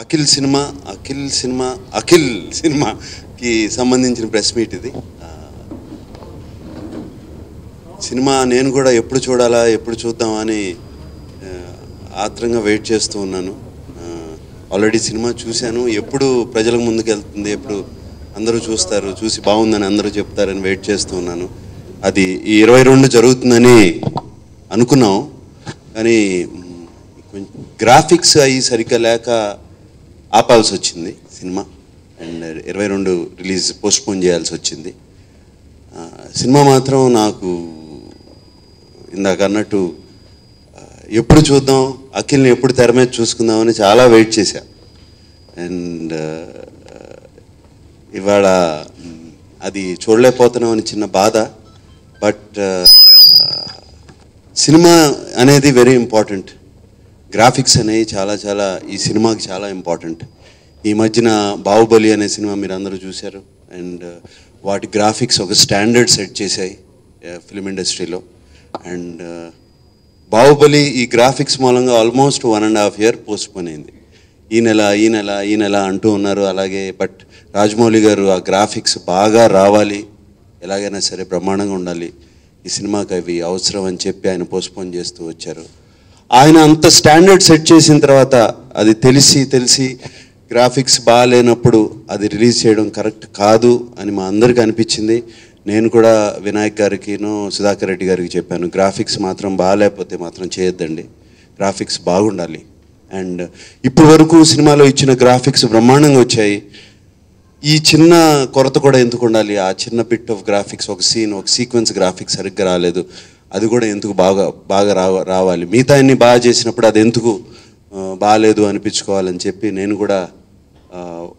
అఖిల్ సినిమాకి సంబంధించిన press meet ఇది. సినిమా నేను కూడా ఎప్పుడు చూడాలా, ఎప్పుడు చూద్దామా అని ఆత్రంగా వెయిట్ చేస్తూ ఉన్నాను. ఆల్రెడీ సినిమా చూశాను. ఎప్పుడు ప్రజలకు ముందుకు వెళ్తుంది, ఎప్పుడు అందరూ చూస్తారు, చూసి బాగుందని అందరూ చెప్తారని వెయిట్ చేస్తూ ఉన్నాను. అది ఈ 22 జరుగుతుందని అనుకున్నాం, కానీ కొంచెం గ్రాఫిక్స్ అవి సరిగ్గా లేక ఆపాల్సి వచ్చింది సినిమా. అండ్ 22 రిలీజ్ పోస్ట్పోన్ చేయాల్సి వచ్చింది. సినిమా మాత్రం నాకు ఇందాక అన్నట్టు ఎప్పుడు చూద్దాం, అఖిల్ని ఎప్పుడు తెర మీద చూసుకుందామని చాలా వెయిట్ చేశా. అండ్ ఇవాళ అది చూడలేకపోతున్నామని చిన్న బాధ. బట్ సినిమా అనేది వెరీ ఇంపార్టెంట్. గ్రాఫిక్స్ అనేవి చాలా చాలా ఈ సినిమాకి చాలా ఇంపార్టెంట్. ఈ మధ్యన బాహుబలి అనే సినిమా మీరు అందరూ చూశారు. అండ్ వాటి గ్రాఫిక్స్ ఒక స్టాండర్డ్ సెట్ చేశాయి ఫిలిం ఇండస్ట్రీలో. అండ్ బాహుబలి ఈ గ్రాఫిక్స్ మూలంగా ఆల్మోస్ట్ 1.5 year పోస్ట్పోన్ అయింది. ఈ నెల అంటూ ఉన్నారు. అలాగే బట్ రాజమౌళి గారు ఆ గ్రాఫిక్స్ బాగా రావాలి, ఎలాగైనా సరే బ్రహ్మాండంగా ఉండాలి, ఈ సినిమాకి అవి అవసరం అని చెప్పి ఆయన పోస్ట్పోన్ చేస్తూ వచ్చారు. ఆయన అంత స్టాండర్డ్ సెట్ చేసిన తర్వాత అది తెలిసి గ్రాఫిక్స్ బాగాలేనప్పుడు అది రిలీజ్ చేయడం కరెక్ట్ కాదు అని మా అందరికీ అనిపించింది. నేను కూడా వినాయక్ గారికినో సుధాకర్ రెడ్డి గారికి చెప్పాను, గ్రాఫిక్స్ మాత్రం బాగాలేకపోతే మాత్రం చేయొద్దండి, గ్రాఫిక్స్ బాగుండాలి. అండ్ ఇప్పటి వరకు సినిమాలో ఇచ్చిన గ్రాఫిక్స్ బ్రహ్మాండంగా వచ్చాయి. ఈ చిన్న కొరత కూడా ఎందుకు ఉండాలి? ఆ చిన్న బిట్ ఆఫ్ గ్రాఫిక్స్, ఒక సీక్వెన్స్ గ్రాఫిక్స్ సరిగ్గా రాలేదు, అది కూడా ఎందుకు బాగా రావాలి, మిగతా అన్ని బాగా చేసినప్పుడు అది ఎందుకు బాగాలేదు అనిపించుకోవాలని చెప్పి నేను కూడా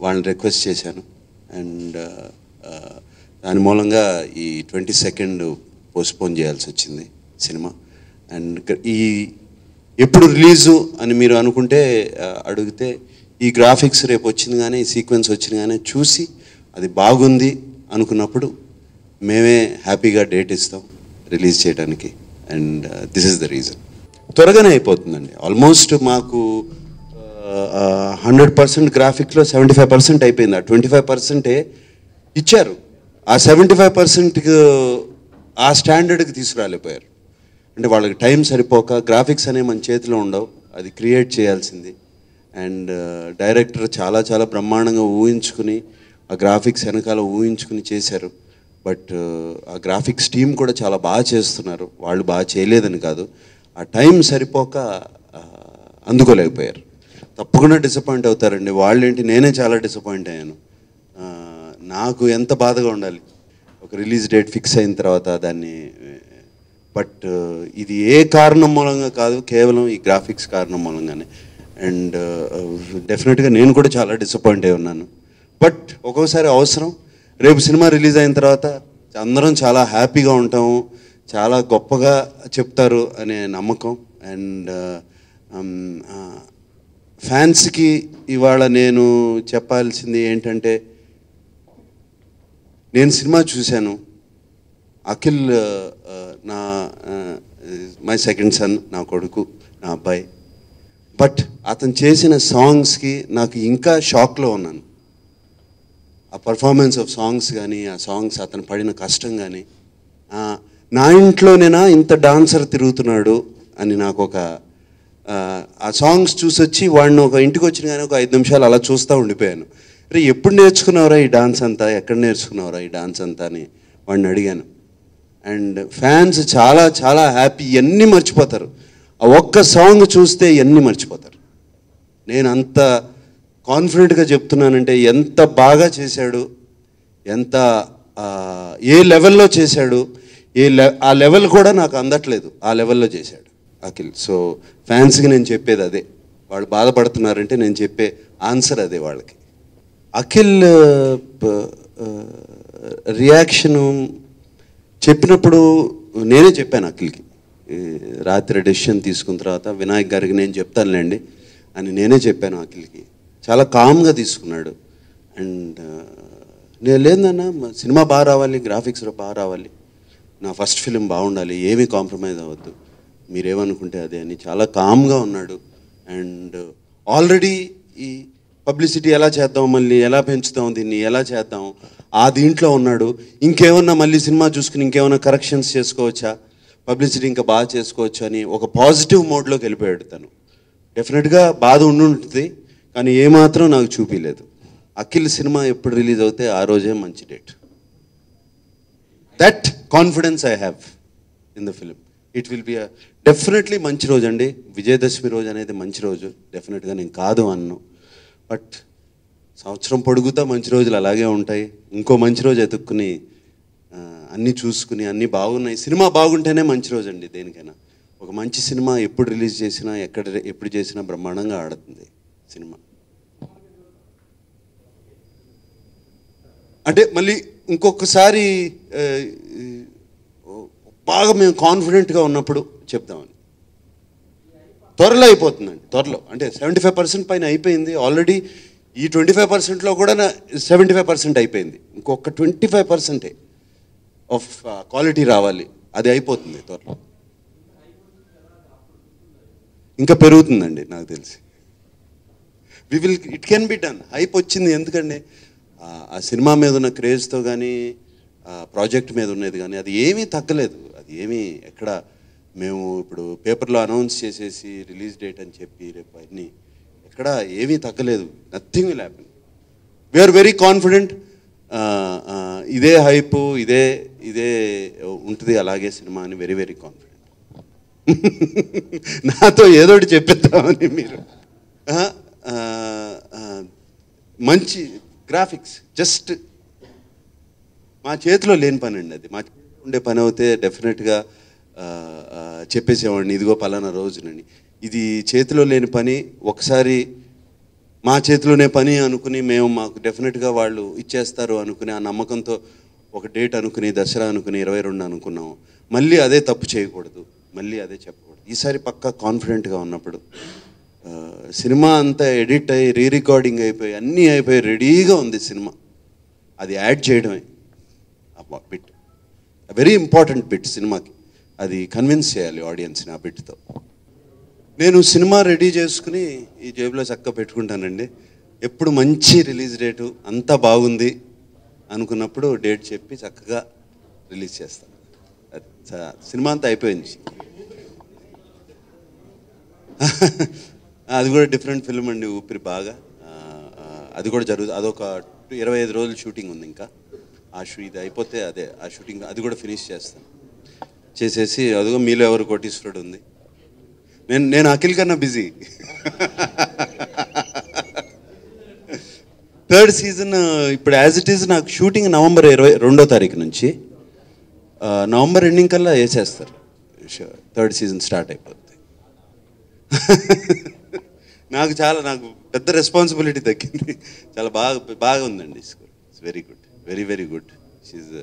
వాళ్ళని రిక్వెస్ట్ చేశాను. అండ్ దాని మూలంగా ఈ 22 పోస్ట్పోన్ చేయాల్సి వచ్చింది సినిమా. అండ్ ఈ ఎప్పుడు రిలీజు అని మీరు అనుకుంటే అడిగితే ఈ గ్రాఫిక్స్ రేపు వచ్చింది కానీ, ఈ సీక్వెన్స్ వచ్చింది కానీ చూసి అది బాగుంది అనుకున్నప్పుడు మేమే హ్యాపీగా డేట్ ఇస్తాం రిలీజ్ చేయడానికి. And this is the reason. త్వరగానే అయిపోతుందండి. ఆల్మోస్ట్ మాకు 100% గ్రాఫిక్లో 75% అయిపోయింది. ఆ 25% ఇచ్చారు. ఆ 75% ఆ స్టాండర్డ్కి తీసుకురాలేకపోయారు. అంటే వాళ్ళకి టైం సరిపోక, గ్రాఫిక్స్ అనేవి మన చేతిలో ఉండవు, అది క్రియేట్ చేయాల్సింది. అండ్ డైరెక్టర్ చాలా చాలా బ్రహ్మాండంగా ఊహించుకుని ఆ గ్రాఫిక్స్ వెనకాల ఊహించుకుని చేశారు. బట్ ఆ గ్రాఫిక్స్ టీం కూడా చాలా బాగా చేస్తున్నారు. వాళ్ళు బాగా చేయలేదని కాదు, ఆ టైం సరిపోక అందుకోలేకపోయారు. తప్పకుండా డిసప్పాయింట్ అవుతారండి. వాళ్ళేంటి, నేనే చాలా డిసప్పాయింట్ అయ్యాను. నాకు ఎంత బాధగా ఉండాలి ఒక రిలీజ్ డేట్ ఫిక్స్ అయిన తర్వాత దాన్ని. బట్ ఇది ఏ కారణం మూలంగా కాదు, కేవలం ఈ గ్రాఫిక్స్ కారణం మూలంగానే. అండ్ డెఫినెట్గా నేను కూడా చాలా డిసప్పాయింట్ అయి ఉన్నాను. బట్ ఒక్కోసారి అవసరం. రేపు సినిమా రిలీజ్ అయిన తర్వాత అందరం చాలా హ్యాపీగా ఉంటాము, చాలా గొప్పగా చెప్తారు అనే నమ్మకం. అండ్ ఫ్యాన్స్కి ఇవాళ నేను చెప్పాల్సింది ఏంటంటే, నేను సినిమా చూశాను. అఖిల్ మై సెకండ్ సన్, నా కొడుకు, నా అబ్బాయి. బట్ అతను చేసిన సాంగ్స్కి నాకు ఇంకా షాక్లో ఉన్నాను. ఆ పర్ఫార్మెన్స్ ఆఫ్ సాంగ్స్ కానీ, ఆ సాంగ్స్ అతను పడిన కష్టం కానీ, నా ఇంట్లోనేనా ఇంత డాన్సర్ తిరుగుతున్నాడు అని నాకు ఒక ఆ సాంగ్స్ చూసొచ్చి వాడిని ఒక ఇంటికి వచ్చిన కానీ ఒక 5 నిమిషాలు అలా చూస్తూ ఉండిపోయాను. అరే ఎప్పుడు నేర్చుకున్నావురా ఈ డాన్స్ అంతా, ఎక్కడ నేర్చుకున్నావురా ఈ డాన్స్ అంతా అని వాడిని అడిగాను. అండ్ ఫ్యాన్స్ చాలా చాలా హ్యాపీ, ఇవన్నీ మర్చిపోతారు. ఆ ఒక్క సాంగ్ చూస్తే ఇవన్నీ మర్చిపోతారు. నేను అంత కాన్ఫిడెంట్గా చెప్తున్నానంటే ఎంత బాగా చేశాడు, ఎంత ఏ లెవెల్లో చేశాడు, ఆ లెవెల్ కూడా నాకు అందట్లేదు, ఆ లెవెల్లో చేశాడు అఖిల్. సో ఫ్యాన్స్కి నేను చెప్పేది అదే. వాళ్ళు బాధపడుతున్నారంటే నేను చెప్పే ఆన్సర్ అదే వాళ్ళకి. అఖిల్ రియాక్షను చెప్పినప్పుడు నేనే చెప్పాను అఖిల్కి. రాత్రి డెసిషన్ తీసుకున్న తర్వాత వినాయక్ గారికి నేను చెప్తానులేండి అని నేనే చెప్పాను అఖిల్కి. చాలా కామ్గా తీసుకున్నాడు. అండ్ నేను లేదన్నా సినిమా బాగా రావాలి, గ్రాఫిక్స్ బాగా రావాలి, నా ఫస్ట్ ఫిలిం బాగుండాలి, ఏమీ కాంప్రమైజ్ అవ్వద్దు, మీరేమనుకుంటే అదే అని చాలా కామ్గా ఉన్నాడు. అండ్ ఆల్రెడీ పబ్లిసిటీ ఎలా చేద్దాం, మళ్ళీ ఎలా పెంచుతాం, దీన్ని ఎలా చేద్దాం, ఆ దీంట్లో ఉన్నాడు. ఇంకేమన్నా మళ్ళీ సినిమా చూసుకుని ఇంకేమన్నా కరెక్షన్స్ చేసుకోవచ్చా, పబ్లిసిటీ ఇంకా బాగా చేసుకోవచ్చు అని ఒక పాజిటివ్ మోడ్లోకి వెళ్ళిపోయాడు తను. డెఫినెట్గా బాధ ఉండుంటుంది, కానీ ఏమాత్రం నాకు చూపించలేదు. అఖిల్ సినిమా ఎప్పుడు రిలీజ్ అవుతే ఆ రోజే మంచి date. That confidence I have in the film. It will be definitely మంచి రోజు అండి. విజయదశమి రోజు అనేది మంచి రోజు, డెఫినెట్గా నేను కాదు అన్ను. బట్ సంవత్సరం పొడుగుతా మంచి రోజులు అలాగే ఉంటాయి. ఇంకో మంచి రోజు ఎతుక్కుని అన్నీ చూసుకుని అన్నీ బాగున్నాయి. సినిమా బాగుంటేనే మంచి రోజు అండి దేనికైనా. ఒక మంచి సినిమా ఎప్పుడు రిలీజ్ చేసినా ఎప్పుడు చేసినా బ్రహ్మాండంగా ఆడుతుంది సినిమా. అంటే మళ్ళీ ఇంకొకసారి బాగా మేము కాన్ఫిడెంట్గా ఉన్నప్పుడు చెప్దామని. త్వరలో అయిపోతుందండి, త్వరలో అంటే 75% పైన అయిపోయింది ఆల్రెడీ. ఈ 25%లో కూడా 75% అయిపోయింది. ఇంకొక 25% ఆఫ్ క్వాలిటీ రావాలి, అది అయిపోతుంది త్వరలో. ఇంకా పెరుగుతుందండి నాకు తెలిసి. It can be done. Hype వచ్చింది ఎందుకండి, ఆ సినిమా మీద ఉన్న క్రేజ్తో కానీ ప్రాజెక్ట్ మీద ఉన్నది కానీ అది ఏమీ తగ్గలేదు. అది ఏమీ ఎక్కడ మేము ఇప్పుడు పేపర్లో అనౌన్స్ చేసేసి రిలీజ్ డేట్ అని చెప్పి రేపు అన్నీ ఎక్కడ ఏమీ తగ్గలేదు. Nothing will happen. We are very confident. ఇదే హైపు ఇదే ఉంటుంది అలాగే సినిమా అని వెరీ వెరీ కాన్ఫిడెంట్. నాతో ఏదోటి చెప్పేద్దామని మీరు. మంచి గ్రాఫిక్స్ జస్ట్ మా చేతిలో లేని పని అండి అది. మా చేతిలో ఉండే పని అవుతే డెఫినెట్గా చెప్పేసేవాడిని ఇదిగో పలానా రోజునని. ఇది చేతిలో లేని పని. ఒకసారి మా చేతిలోనే పని అనుకుని మేము మాకు డెఫినెట్గా వాళ్ళు ఇచ్చేస్తారు అనుకుని ఆ నమ్మకంతో ఒక డేట్ అనుకుని దసరా అనుకుని 22 అనుకున్నాము. మళ్ళీ అదే తప్పు చేయకూడదు, మళ్ళీ అదే చెప్పకూడదు. ఈసారి పక్కా కాన్ఫిడెంట్గా ఉన్నప్పుడు సినిమా అంతా ఎడిట్ అయ్యి రీరికార్డింగ్ అయిపోయి అన్నీ అయిపోయి రెడీగా ఉంది సినిమా. అది యాడ్ చేయడమే ఆ బిట్, వెరీ ఇంపార్టెంట్ బిట్ సినిమాకి. అది కన్విన్స్ చేయాలి ఆడియన్స్ని ఆ బిట్తో. నేను సినిమా రెడీ చేసుకుని ఈ జేబులో చక్కగా పెట్టుకుంటానండి. ఎప్పుడు మంచి రిలీజ్ డేటు అంతా బాగుంది అనుకున్నప్పుడు డేట్ చెప్పి చక్కగా రిలీజ్ చేస్తాను. సినిమా అంతా అయిపోయింది. అది కూడా డిఫరెంట్ ఫిల్మ్ అండి, ఊపిరి బాగా. అది కూడా జరుగుతుంది. అదొక 25 రోజులు షూటింగ్ ఉంది ఇంకా. ఇది అయిపోతే అదే ఆ షూటింగ్ అది కూడా ఫినిష్ చేస్తాను. చేసేసి అదిగో మీలో ఎవరు కోటీశ్వరుడు ఉంది. నేను అఖిల్ కన్నా బిజీ. 3rd సీజన్ ఇప్పుడు యాజ్ ఇట్ ఈజ్ నాకు షూటింగ్ నవంబర్ 22వ తారీఖు నుంచి నవంబర్ ఎండింగ్ కల్లా వేసేస్తారు. 3rd సీజన్ స్టార్ట్ అయిపోతుంది. నాకు పెద్ద రెస్పాన్సిబిలిటీ తగ్గింది. చాలా బాగా ఉందండి. It's very good, very very good. She's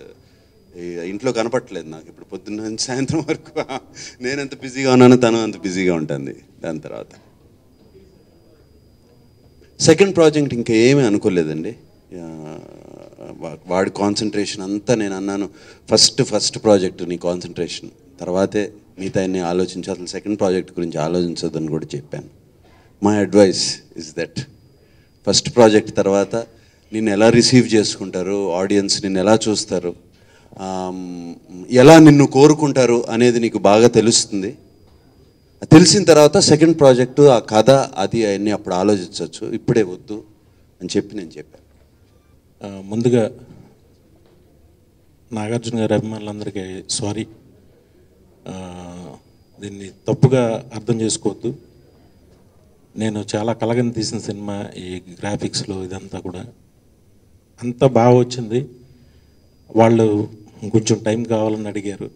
ఇంట్లో కనపట్టలేదు నాకు ఇప్పుడు పొద్దున్న నుంచి సాయంత్రం వరకు. నేను ఎంత బిజీగా ఉన్నానో తను అంత బిజీగా ఉంటుంది. దాని తర్వాత సెకండ్ ప్రాజెక్ట్ ఇంకా ఏమీ అనుకోలేదండి. వాడి కాన్సన్ట్రేషన్ అంతా నేను అన్నాను, ఫస్ట్ ప్రాజెక్ట్ నీ కాన్సన్ట్రేషన్, తర్వాతే మిగతా అన్ని ఆలోచించి అసలు సెకండ్ ప్రాజెక్ట్ గురించి ఆలోచించొద్దని కూడా చెప్పాను. My advice is that first project తర్వాత నిన్ను ఎలా రిసీవ్ చేసుకుంటారు ఆడియన్స్, నిన్ను ఎలా చూస్తారు, ఎలా నిన్ను కోరుకుంటారు అనేది నీకు బాగా తెలుస్తుంది. తెలిసిన తర్వాత సెకండ్ ప్రాజెక్టు ఆ కథ అది అవన్నీ అప్పుడు ఆలోచించవచ్చు, ఇప్పుడే వద్దు అని చెప్పి నేను చెప్పాను. ముందుగా నాగార్జున గారి అభిమానులందరికీ సారీ. దీన్ని తప్పుగా అర్థం చేసుకోవద్దు. నేను చాలా కలగని తీసిన సినిమా. ఈ గ్రాఫిక్స్లో ఇదంతా కూడా అంతా బాగా వచ్చింది. వాళ్ళు కొంచెం టైం కావాలని అడిగారు.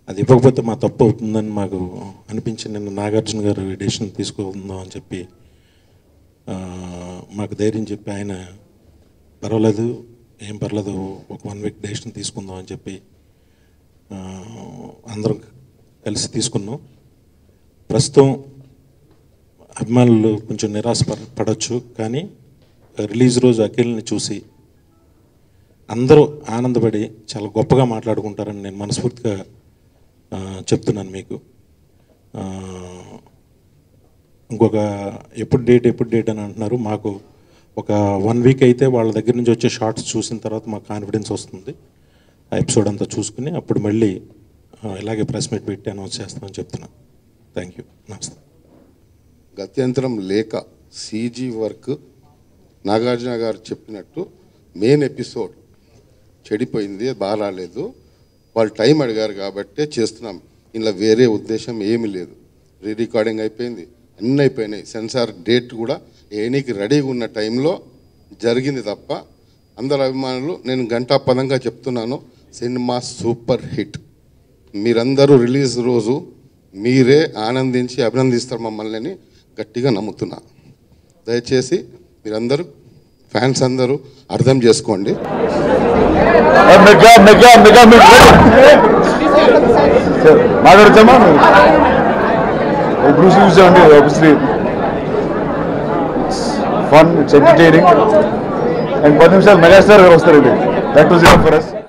అది ఇవ్వకపోతే మా తప్పు అవుతుందని మాకు అనిపించి నిన్న నాగార్జున గారు డెసిషన్ తీసుకుందాం అని చెప్పి మాకు ధైర్యం చెప్పి ఆయన పర్వాలేదు ఏం పర్లేదు ఒక 1 వీక్ డెసిషన్ తీసుకుందాం అని చెప్పి అందరం కలిసి తీసుకున్నాం. ప్రస్తుతం అభిమానులు కొంచెం నిరాశ పడవచ్చు, కానీ రిలీజ్ రోజు అఖిల్ని చూసి అందరూ ఆనందపడి చాలా గొప్పగా మాట్లాడుకుంటారని నేను మనస్ఫూర్తిగా చెప్తున్నాను మీకు. ఇంకొక ఎప్పుడు డేట్ అని అంటున్నారు. మాకు ఒక 1 వీక్ అయితే వాళ్ళ దగ్గర నుంచి వచ్చే షార్ట్స్ చూసిన తర్వాత మాకు కాన్ఫిడెన్స్ వస్తుంది. ఆ ఎపిసోడ్ అంతా చూసుకుని అప్పుడు మళ్ళీ ఇలాగే ప్రెస్ మీట్ పెట్టి అనౌన్స్ చేస్తామని చెప్తున్నాను. Thank you. నమస్తే. గత్యంతరం లేక సీజీ వర్క్ నాగార్జున గారు చెప్పినట్టు మెయిన్ ఎపిసోడ్ చెడిపోయింది, బాగా రాలేదు. వాళ్ళు టైం అడిగారు కాబట్టే చేస్తున్నాం. ఇలా వేరే ఉద్దేశం ఏమీ లేదు. రీ రికార్డింగ్ అయిపోయింది, అన్నీ అయిపోయినాయి. సెన్సార్ డేట్ కూడా ఏనికి రెడీగా ఉన్న టైంలో జరిగింది తప్ప అందరు అభిమానులు, నేను గంటాపదంగా చెప్తున్నాను, సినిమా సూపర్ హిట్. మీరందరూ రిలీజ్ రోజు మీరే ఆనందించి అభినందిస్తారు మమ్మల్ని అని గట్టిగా నమ్ముతున్నా. దయచేసి మీరందరూ ఫ్యాన్స్ అందరూ అర్థం చేసుకోండి. మాట్లాడతామా ఇప్పుడు చూసామండి. Obviously fun, it's entertaining. And 10 నిమిషాలు మెగాస్టార్ గారు వస్తారండి. That was it for us.